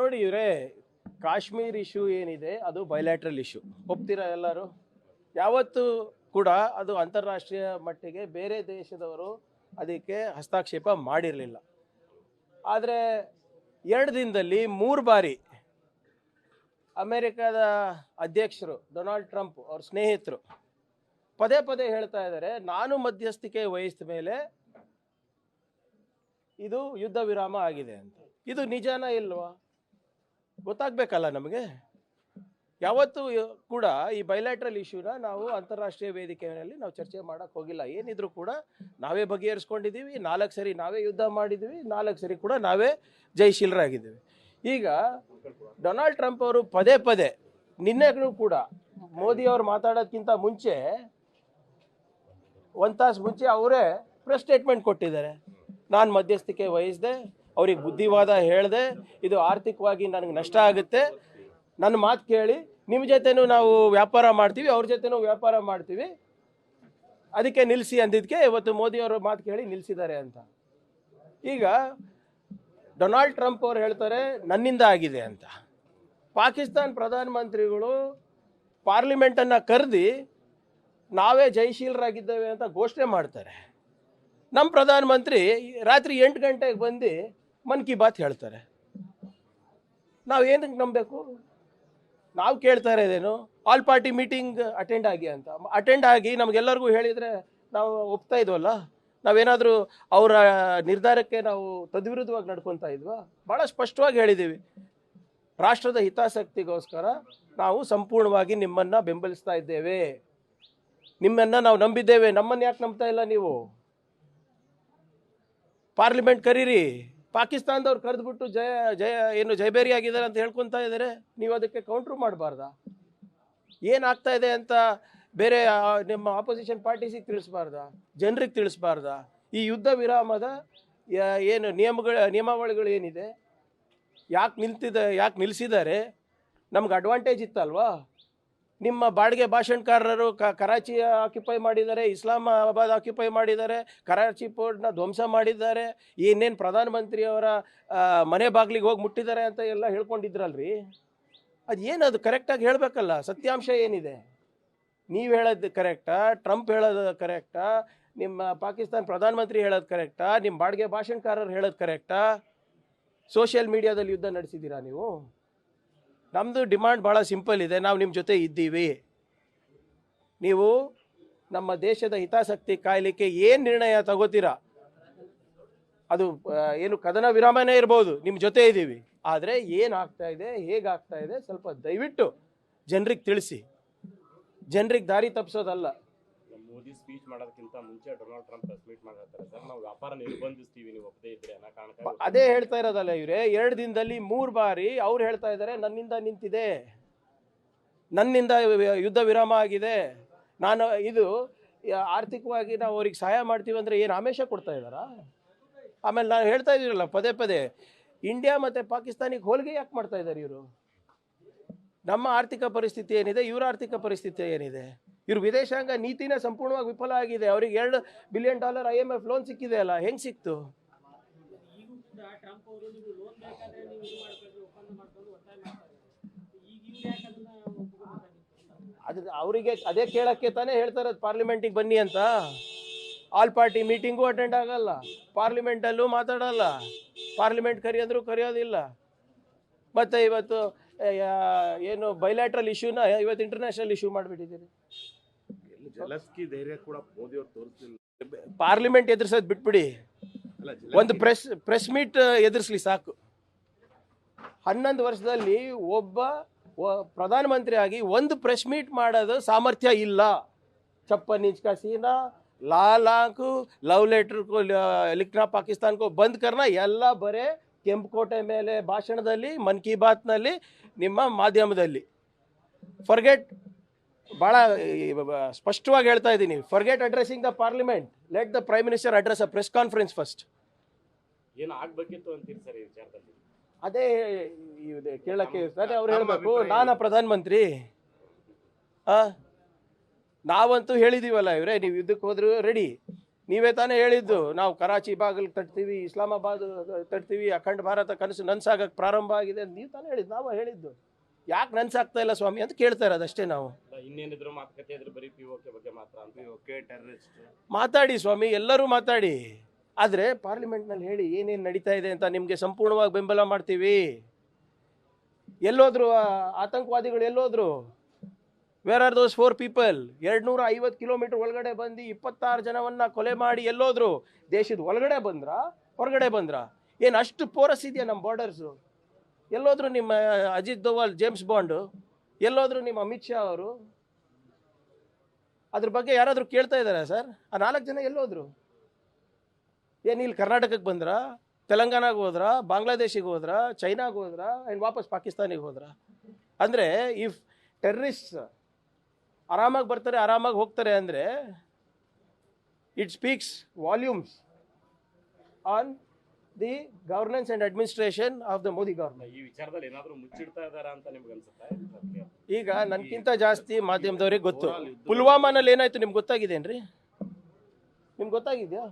ನೋಡಿ ಇವರೇ, ಕಾಶ್ಮೀರ್ ಇಶ್ಯೂ ಏನಿದೆ ಅದು ಬೈಲ್ಯಾಟ್ರಲ್ ಇಶ್ಯೂ, ಒಪ್ತೀರಾ ಎಲ್ಲರೂ? ಯಾವತ್ತೂ ಕೂಡ ಅದು ಅಂತಾರಾಷ್ಟ್ರೀಯ ಮಟ್ಟಿಗೆ ಬೇರೆ ದೇಶದವರು ಅದಕ್ಕೆ ಹಸ್ತಕ್ಷೇಪ ಮಾಡಿರಲಿಲ್ಲ. ಆದರೆ 2 ದಿನದಲ್ಲಿ 3 ಬಾರಿ ಅಮೆರಿಕದ ಅಧ್ಯಕ್ಷರು ಡೊನಾಲ್ಡ್ ಟ್ರಂಪ್ ಅವ್ರ ಸ್ನೇಹಿತರು ಪದೇ ಪದೇ ಹೇಳ್ತಾ ಇದ್ದಾರೆ, ನಾನು ಮಧ್ಯಸ್ಥಿಕೆ ವಹಿಸಿದ ಮೇಲೆ ಇದು ಯುದ್ಧ ವಿರಾಮ ಆಗಿದೆ ಅಂತ. ಇದು ನಿಜಾನ ಇಲ್ವಾ ಗೊತ್ತಾಗಬೇಕಲ್ಲ ನಮಗೆ. ಯಾವತ್ತೂ ಕೂಡ ಈ ಬೈಲ್ಯಾಟ್ರಲ್ ಇಶ್ಯೂನ ನಾವು ಅಂತಾರಾಷ್ಟ್ರೀಯ ವೇದಿಕೆಯಲ್ಲಿ ನಾವು ಚರ್ಚೆ ಮಾಡೋಕ್ಕೆ ಹೋಗಿಲ್ಲ. ಏನಿದ್ರು ಕೂಡ ನಾವೇ ಬಗೆಹರಿಸ್ಕೊಂಡಿದ್ದೀವಿ. 4 ಸರಿ ನಾವೇ ಯುದ್ಧ ಮಾಡಿದ್ದೀವಿ, 4 ಸರಿ ಕೂಡ ನಾವೇ ಜಯಶೀಲರಾಗಿದ್ದೀವಿ. ಈಗ ಡೊನಾಲ್ಡ್ ಟ್ರಂಪ್ ಅವರು ಪದೇ ಪದೇ ನಿನ್ನೆಗೂ ಕೂಡ ಮೋದಿ ಅವರು ಮಾತಾಡೋದಕ್ಕಿಂತ ಮುಂಚೆ 1 ತಾಸು ಮುಂಚೆ ಅವರೇ ಪ್ರೆಸ್ ಸ್ಟೇಟ್ಮೆಂಟ್ ಕೊಟ್ಟಿದ್ದಾರೆ. ನಾನು ಮಧ್ಯಸ್ಥಿಕೆ ವಹಿಸಿದೆ, ಅವ್ರಿಗೆ ಬುದ್ಧಿವಾದ ಹೇಳಿದೆ, ಇದು ಆರ್ಥಿಕವಾಗಿ ನನಗೆ ನಷ್ಟ ಆಗುತ್ತೆ, ನನ್ನ ಮಾತು ಕೇಳಿ ನಿಮ್ಮ ಜೊತೆನೂ ನಾವು ವ್ಯಾಪಾರ ಮಾಡ್ತೀವಿ, ಅವ್ರ ಜೊತೆನೂ ವ್ಯಾಪಾರ ಮಾಡ್ತೀವಿ, ಅದಕ್ಕೆ ನಿಲ್ಲಿಸಿ ಅಂದಿದ್ದಕ್ಕೆ ಇವತ್ತು ಮೋದಿಯವರು ಮಾತು ಕೇಳಿ ನಿಲ್ಲಿಸಿದ್ದಾರೆ ಅಂತ. ಈಗ ಡೊನಾಲ್ಡ್ ಟ್ರಂಪ್ ಅವರು ಹೇಳ್ತಾರೆ ನನ್ನಿಂದ ಆಗಿದೆ ಅಂತ. ಪಾಕಿಸ್ತಾನ ಪ್ರಧಾನಮಂತ್ರಿಗಳು ಪಾರ್ಲಿಮೆಂಟನ್ನು ಕರೆದು ನಾವೇ ಜಯಶೀಲರಾಗಿದ್ದೇವೆ ಅಂತ ಘೋಷಣೆ ಮಾಡ್ತಾರೆ. ನಮ್ಮ ಪ್ರಧಾನಮಂತ್ರಿ ರಾತ್ರಿ 8 ಗಂಟೆಗೆ ಬಂದು ಮನ್ ಕಿ ಬಾತ್ ಹೇಳ್ತಾರೆ. ನಾವು ಏನಕ್ಕೆ ನಂಬಬೇಕು? ನಾವು ಕೇಳ್ತಾ ಇರೋದೇನು, ಆಲ್ ಪಾರ್ಟಿ ಮೀಟಿಂಗ್ ಅಟೆಂಡ್ ಆಗಿ ಅಂತ. ಅಟೆಂಡ್ ಆಗಿ ನಮಗೆಲ್ಲರಿಗೂ ಹೇಳಿದರೆ ನಾವು ಒಪ್ತಾ ಇದ್ವಲ್ಲ? ನಾವೇನಾದರೂ ಅವರ ನಿರ್ಧಾರಕ್ಕೆ ನಾವು ತದ್ವಿರುದ್ಧವಾಗಿ ನಡ್ಕೊತಾ ಇದ್ವಾ? ಭಾಳ ಸ್ಪಷ್ಟವಾಗಿ ಹೇಳಿದ್ದೀವಿ, ರಾಷ್ಟ್ರದ ಹಿತಾಸಕ್ತಿಗೋಸ್ಕರ ನಾವು ಸಂಪೂರ್ಣವಾಗಿ ನಿಮ್ಮನ್ನು ಬೆಂಬಲಿಸ್ತಾ ಇದ್ದೇವೆ, ನಿಮ್ಮನ್ನು ನಾವು ನಂಬಿದ್ದೇವೆ. ನಮ್ಮನ್ನು ಯಾಕೆ ನಂಬ್ತಾ ಇಲ್ಲ ನೀವು? ಪಾರ್ಲಿಮೆಂಟ್ ಕರೀರಿ. ಪಾಕಿಸ್ತಾನದವ್ರು ಕರೆದ್ಬಿಟ್ಟು ಜಯಬೇರಿ ಆಗಿದ್ದಾರೆ ಅಂತ ಹೇಳ್ಕೊತಾ ಇದ್ದಾರೆ. ನೀವು ಅದಕ್ಕೆ ಕೌಂಟ್ರು ಮಾಡಬಾರ್ದಾ? ಏನಾಗ್ತಾ ಇದೆ ಅಂತ ಬೇರೆ ನಿಮ್ಮ ಆಪೋಸಿಷನ್ ಪಾರ್ಟೀಸಿಗೆ ತಿಳಿಸ್ಬಾರ್ದಾ? ಜನರಿಗೆ ತಿಳಿಸ್ಬಾರ್ದಾ? ಈ ಯುದ್ಧ ವಿರಾಮದ ಏನು ನಿಯಮಾವಳಿಗಳು ಏನಿದೆ, ಯಾಕೆ ನಿಲ್ಲಿಸಿದ್ದಾರೆ? ನಮ್ಗೆ ಅಡ್ವಾಂಟೇಜ್ ಇತ್ತಲ್ವಾ? ನಿಮ್ಮ ಬಾಡಿಗೆ ಭಾಷಣಕಾರರು ಕರಾಚಿ ಆಕ್ಯುಪೈ ಮಾಡಿದ್ದಾರೆ, ಇಸ್ಲಾಮಾಬಾದ್ ಆಕ್ಯುಪೈ ಮಾಡಿದ್ದಾರೆ, ಕರಾಚಿ ಪೋರ್ಟ್ನ ಧ್ವಂಸ ಮಾಡಿದ್ದಾರೆ, ಏನೇನು ಪ್ರಧಾನಮಂತ್ರಿಯವರ ಮನೆ ಬಾಗಿಲಿಗೆ ಹೋಗಿ ಮುಟ್ಟಿದ್ದಾರೆ ಅಂತ ಎಲ್ಲ ಹೇಳ್ಕೊಂಡಿದ್ರಲ್ರಿ. ಅದು ಏನದು ಕರೆಕ್ಟಾಗಿ ಹೇಳಬೇಕಲ್ಲ. ಸತ್ಯಾಂಶ ಏನಿದೆ? ನೀವು ಹೇಳೋದು ಕರೆಕ್ಟಾ? ಟ್ರಂಪ್ ಹೇಳೋದು ಕರೆಕ್ಟಾ? ನಿಮ್ಮ ಪಾಕಿಸ್ತಾನ ಪ್ರಧಾನಮಂತ್ರಿ ಹೇಳೋದು ಕರೆಕ್ಟಾ? ನಿಮ್ಮ ಬಾಡಿಗೆ ಭಾಷಣಕಾರರು ಹೇಳೋದು ಕರೆಕ್ಟಾ? ಸೋಷಿಯಲ್ ಮೀಡಿಯಾದಲ್ಲಿ ಯುದ್ಧ ನಡೆಸಿದ್ದೀರಾ ನೀವು? ನಮ್ಮದು ಡಿಮಾಂಡ್ ಭಾಳ ಸಿಂಪಲ್ ಇದೆ, ನಾವು ನಿಮ್ಮ ಜೊತೆ ಇದ್ದೀವಿ. ನೀವು ನಮ್ಮ ದೇಶದ ಹಿತಾಸಕ್ತಿ ಕಾಯಲಿಕ್ಕೆ ಏನು ನಿರ್ಣಯ ತಗೋತೀರಾ, ಅದು ಏನು ಕದನ ವಿರಾಮನೇ ಇರ್ಬೋದು, ನಿಮ್ಮ ಜೊತೆ ಇದ್ದೀವಿ. ಆದರೆ ಏನಾಗ್ತಾ ಇದೆ, ಹೇಗಾಗ್ತಾ ಇದೆ, ಸ್ವಲ್ಪ ದಯವಿಟ್ಟು ಜನರಿಗೆ ತಿಳಿಸಿ. ಜನರಿಗೆ ದಾರಿ ತಪ್ಪಿಸೋದಲ್ಲ. ಮೋದಿ ಸ್ಪೀಚ್ ಮಾಡೋದಕ್ಕಿಂತ ಮುಂಚೆ ಡೊನಾಲ್ಡ್ ಟ್ರಂಪ್ ಸ್ಪೀಚ್ ಮಾಡ್ತಾರೆ ಸರ್, ನಾವು ವ್ಯಾಪಾರ ನಿರ್ಬಂಧಿಸ್ತೀವಿ ನೀವು ಒಪ್ಪದೇ ಇದ್ರೆ ಅನ್ನೋ ಕಾರಣಕ್ಕೆ. ಅದೇ ಹೇಳ್ತಾ ಇರೋದಲ್ಲ ಇವರೇ, 2 ದಿನದಲ್ಲಿ 3 ಬಾರಿ ಅವ್ರು ಹೇಳ್ತಾ ಇದ್ದಾರೆ ನನ್ನಿಂದ ನಿಂತಿದೆ, ನನ್ನಿಂದ ಯುದ್ಧ ವಿರಾಮ ಆಗಿದೆ, ನಾನು ಇದು ಆರ್ಥಿಕವಾಗಿ ನಾವು ಅವ್ರಿಗೆ ಸಹಾಯ ಮಾಡ್ತೀವಿ ಅಂದರೆ ಏನು ಆಮಿಷ ಕೊಡ್ತಾ ಇದ್ದಾರಾ? ಆಮೇಲೆ ನಾನು ಹೇಳ್ತಾ ಇದ್ದೀರಲ್ಲ ಪದೇ ಪದೇ, ಇಂಡಿಯಾ ಮತ್ತು ಪಾಕಿಸ್ತಾನಿಗೆ ಹೋಲಿಕೆ ಯಾಕೆ ಮಾಡ್ತಾ ಇದ್ದಾರೆ ಇವರು? ನಮ್ಮ ಆರ್ಥಿಕ ಪರಿಸ್ಥಿತಿ ಏನಿದೆ, ಇವರ ಆರ್ಥಿಕ ಪರಿಸ್ಥಿತಿ ಏನಿದೆ? ಇವ್ರ ವಿದೇಶಾಂಗ ನೀತಿನೇ ಸಂಪೂರ್ಣವಾಗಿ ವಿಫಲ ಆಗಿದೆ. ಅವ್ರಿಗೆ $2 ಬಿಲಿಯನ್ IMF ಲೋನ್ ಸಿಕ್ಕಿದೆ ಅಲ್ಲ, ಹೆಂಗೆ ಸಿಕ್ತು? ಅದು ಅವರಿಗೆ ಅದೇ ಕೇಳಕ್ಕೆ ತಾನೇ ಹೇಳ್ತಾ ಇರೋದು ಪಾರ್ಲಿಮೆಂಟಿಗೆ ಬನ್ನಿ ಅಂತ. ಆಲ್ ಪಾರ್ಟಿ ಮೀಟಿಂಗು ಅಟೆಂಡ್ ಆಗಲ್ಲ, ಪಾರ್ಲಿಮೆಂಟಲ್ಲೂ ಮಾತಾಡಲ್ಲ, ಪಾರ್ಲಿಮೆಂಟ್ ಕರೆಯೋದಿಲ್ಲ. ಮತ್ತು ಇವತ್ತು ಏನು ಬೈಲ್ಯಾಟ್ರಲ್ ಇಶ್ಯೂನ ಇವತ್ತು ಇಂಟರ್ನ್ಯಾಷನಲ್ ಇಶ್ಯೂ ಮಾಡಿಬಿಟ್ಟಿದ್ದೀರಿ. ಜಲಸ್ಕಿ ಧೈರ್ಯ ಕೂಡ ಮೋದಿ ಅವರು ತೋರಿಸಲಿಲ್ಲ. ಪಾರ್ಲಿಮೆಂಟ್ ಎದುರಿಸೋದು ಬಿಟ್ಬಿಡಿ, ಒಂದು ಪ್ರೆಸ್ ಮೀಟ್ ಎದುರಿಸ್ಲಿ ಸಾಕು. 11 ವರ್ಷದಲ್ಲಿ ಒಬ್ಬ ಪ್ರಧಾನಮಂತ್ರಿ ಆಗಿ ಒಂದು ಪ್ರೆಸ್ ಮೀಟ್ ಮಾಡೋದು ಸಾಮರ್ಥ್ಯ ಇಲ್ಲ. छप्पन इंच का सीना, लाल आंख, लव लेटर को लिखना, पाकिस्तान को बंद करना, ಎಲ್ಲ ಬರೇ ಕೆಂಪುಕೋಟೆ ಮೇಲೆ ಭಾಷಣದಲ್ಲಿ, ಮನ್ ಕಿ ಬಾತ್ನಲ್ಲಿ, ನಿಮ್ಮ ಮಾಧ್ಯಮದಲ್ಲಿ. ಫರ್ಗೆಟ್, ಭಾಳ ಸ್ಪಷ್ಟವಾಗಿ ಹೇಳ್ತಾ ಇದ್ದೀನಿ, forget addressing the parliament, let the prime minister address a press conference first. ಏನು ಆಗಬೇಕಿತ್ತು ಅಂತೀರಿ ಸರ್ ಈ ವಿಚಾರದಲ್ಲಿ? ಅದೇ ಕೇಳಕ್ಕೆ ಸರ್ ಅವ್ರು ಹೇಳಬೇಕು, ನಾನು ಪ್ರಧಾನಮಂತ್ರಿ. ನಾವಂತೂ ಹೇಳಿದೀವಲ್ಲ ಇವರೇ, ನೀವು ಯುದ್ಧಕ್ಕೆ ಹೋದ್ರು ರೆಡಿ, ನೀವೇ ತಾನೇ ಹೇಳಿದ್ದು ನಾವು ಕರಾಚಿ ಬಾಗಿಲು ತಟ್ತೀವಿ, ಇಸ್ಲಾಮಾಬಾದ್ ತಟ್ತೀವಿ, ಅಖಂಡ ಭಾರತ ಕನಸು ನನ್ಸಾಗಕ್ಕೆ ಪ್ರಾರಂಭ ಆಗಿದೆ ಅಂತ ನೀವು ತಾನೇ ಹೇಳಿದ್ದು. ನಾವು ಹೇಳಿದ್ದು ಯಾಕೆ ನನ್ಸಾಗ್ತಾ ಇಲ್ಲ ಸ್ವಾಮಿ ಅಂತ ಕೇಳ್ತಾ ಇರೋದು ಅಷ್ಟೇ ನಾವು. ಇನ್ನೇನಿದ್ರು ಮಾತುಕತೆ ಇದ್ರೆ ಬರೀ ಪಿಒಕೆ ಬಗ್ಗೆ ಮಾತ್ರ ಅಂತ. ಪಿಒಕೆ ಟೆರರಿಸ್ಟ್ ಮಾತಾಡಿ ಸ್ವಾಮಿ, ಎಲ್ಲರೂ ಮಾತಾಡಿ, ಆದರೆ ಪಾರ್ಲಿಮೆಂಟ್ನಲ್ಲಿ ಹೇಳಿ ಏನೇನು ನಡೀತಾ ಇದೆ ಅಂತ. ನಿಮಗೆ ಸಂಪೂರ್ಣವಾಗಿ ಬೆಂಬಲ ಮಾಡ್ತೀವಿ. ಎಲ್ಲೋದ್ರು ಆತಂಕವಾದಿಗಳು? ಎಲ್ಲೋದ್ರು? Where are those 4 people? 250 kilometre ಒಳಗಡೆ ಬಂದು 26 ಜನವನ್ನ ಕೊಲೆ ಮಾಡಿ ಎಲ್ಲೋದ್ರು? ದೇಶದ ಒಳಗಡೆ ಬಂದ್ರ, ಹೊರಗಡೆ ಬಂದ್ರ? ಏನು ಅಷ್ಟು ಪೋರಸ್ ಇದೆಯಾ ನಮ್ಮ ಬಾರ್ಡರ್ಸು? ಎಲ್ಲೋದ್ರು ನಿಮ್ಮ ಅಜಿತ್ ದೋವಲ್, ಜೇಮ್ಸ್ ಬಾಂಡು? ಎಲ್ಲೋದ್ರು ನಿಮ್ಮ ಅಮಿತ್ ಶಾ ಅವರು? ಅದ್ರ ಬಗ್ಗೆ ಯಾರಾದರೂ ಕೇಳ್ತಾ ಇದ್ದಾರಾ ಸರ್? ಆ 4 ಜನ ಎಲ್ಲೋದ್ರು? ಏನು ಇಲ್ಲಿ ಕರ್ನಾಟಕಕ್ಕೆ ಬಂದ್ರ, ತೆಲಂಗಾಣಗೆ ಹೋದ್ರ, ಬಾಂಗ್ಲಾದೇಶಿಗೆ ಹೋದ್ರ, ಚೈನಾಗೆ ಹೋದ್ರ, ಏನು ವಾಪಸ್ ಪಾಕಿಸ್ತಾನಿಗೆ ಹೋದ್ರ? ಅಂದರೆ ಇಫ್ ಟೆರ್ರಿಸ್ಟ್ ಆರಾಮಾಗಿ ಬರ್ತಾರೆ, ಆರಾಮಾಗಿ ಹೋಗ್ತಾರೆ ಅಂದರೆ it speaks volumes on the governance and administration of the Modi government. ಈ ವಿಚಾರದಲ್ಲಿ ಏನಾದರೂ ಮುಚ್ಚಿಡ್ತಾ ಇದ್ದಾರಾ ಅಂತ ನಿಮ್ಗೆ ಅನ್ಸುತ್ತೆ? ಈಗ ನನಗಿಂತ ಜಾಸ್ತಿ ಮಾಧ್ಯಮದವ್ರಿಗೆ ಗೊತ್ತು. ಪುಲ್ವಾಮಾನಲ್ಲಿ ಏನಾಯ್ತು ನಿಮ್ಗೆ ಗೊತ್ತಾಗಿದೇನ್ರಿ? ನಿಮ್ಗೆ ಗೊತ್ತಾಗಿದೆಯಾ?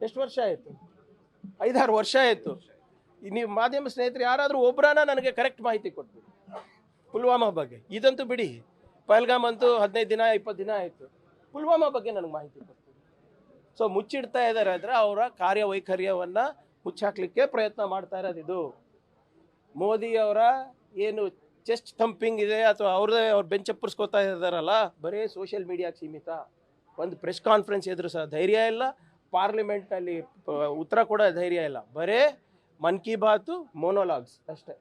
ಎಷ್ಟು ವರ್ಷ ಆಯಿತು? 5-6 ವರ್ಷ ಆಯಿತು. ನೀವು ಮಾಧ್ಯಮ ಸ್ನೇಹಿತರು ಯಾರಾದರೂ ಒಬ್ಬರನ್ನ ನನಗೆ ಕರೆಕ್ಟ್ ಮಾಹಿತಿ ಕೊಟ್ಬಿಡಿ ಪುಲ್ವಾಮಾ ಬಗ್ಗೆ. ಇದಂತೂ ಬಿಡಿ, ಪಹಲ್ಗಾಮ್ ಅಂತೂ 15 ದಿನ 20 ದಿನ ಆಯಿತು. ಪುಲ್ವಾಮಾ ಬಗ್ಗೆ ನನಗೆ ಮಾಹಿತಿ ಕೊಡ್ತೀವಿ. ಸೊ ಮುಚ್ಚಿಡ್ತಾ ಇದ್ದಾರೆ ಅಂದರೆ ಅವರ ಕಾರ್ಯವೈಖರ್ಯವನ್ನು ಮುಚ್ಚಾಕ್ಲಿಕ್ಕೆ ಪ್ರಯತ್ನ ಮಾಡ್ತಾ ಇರೋದು ಇದು. ಮೋದಿ ಅವರ ಏನು ಚೆಸ್ಟ್ ಥಂಪಿಂಗ್ ಇದೆ ಅಥವಾ ಅವ್ರು ಬೆಂಚಪ್ಪರ್ಸ್ಕೊತಾ ಇದ್ದಾರಲ್ಲ, ಬರೀ ಸೋಷಿಯಲ್ ಮೀಡಿಯಾಕ್ಕೆ ಸೀಮಿತ. ಒಂದು ಪ್ರೆಸ್ ಕಾನ್ಫರೆನ್ಸ್ ಎದುರು ಸಹ ಧೈರ್ಯ ಇಲ್ಲ, ಪಾರ್ಲಿಮೆಂಟ್ನಲ್ಲಿ ಉತ್ತರ ಕೊಡೋ ಧೈರ್ಯ ಇಲ್ಲ. ಬರೇ ಮನ್ ಕಿ ಬಾತು, ಮೋನೋಲಾಗ್ಸ್ ಅಷ್ಟೇ.